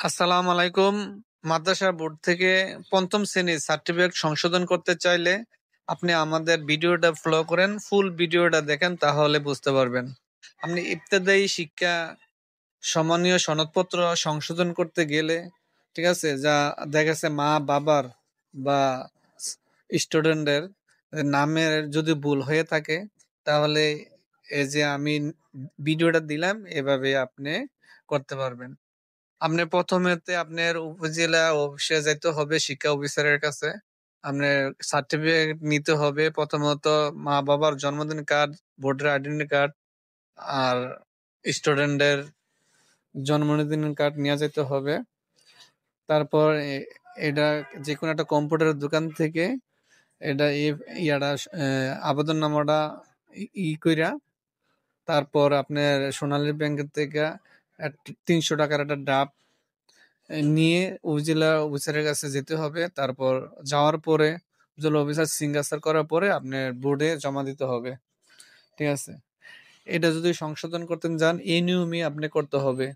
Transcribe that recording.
আসসালামু আলাইকুম। মাদ্রাসা বোর্ড থেকে পঞ্চম শ্রেণীর সার্টিফিকেট সংশোধন করতে চাইলে আপনি আমাদের ভিডিওটা ফলো করেন, ফুল ভিডিওটা দেখেন, তাহলে বুঝতে পারবেন। আপনি ইবতেদায়ী শিক্ষা সম্মানীয় সনদপত্র সংশোধন করতে গেলে, ঠিক আছে, যা দেখা গেছে মা বাবার বা স্টুডেন্টের নামের যদি ভুল হয়ে থাকে, তাহলে এই যে আমি ভিডিওটা দিলাম এভাবে আপনি করতে পারবেন। আপনার প্রথমেতে আপনার উপজেলা অফিসে যাইতে হবে, শিক্ষা অফিসারের কাছে। আপনার সার্টিফিকেট নিতে হবে, প্রথমত মা বাবার জন্মদিন কার্ড, ভোটার আইডেন্টি কার্ড আর স্টুডেন্টের জন্মদিন কার্ড নিয়ে যেতে হবে। তারপর এটা যে কোনো একটা কম্পিউটারের দোকান থেকে এটা ইয়াটা আবেদন নামাটা কইরা, তারপর আপনার সোনালী ব্যাংকের থেকে ৩০০ টাকার একটা ডাব নিয়ে উপজেলা অফিসারের কাছে যেতে হবে। তারপর যাওয়ার পরে উপজেলা অফিসার সিগনেচার করার পরে আপনার বোর্ডে জমা দিতে হবে। ঠিক আছে? এটা যদি সংশোধন করতে যান এই নিয়মই আপনি করতে হবে।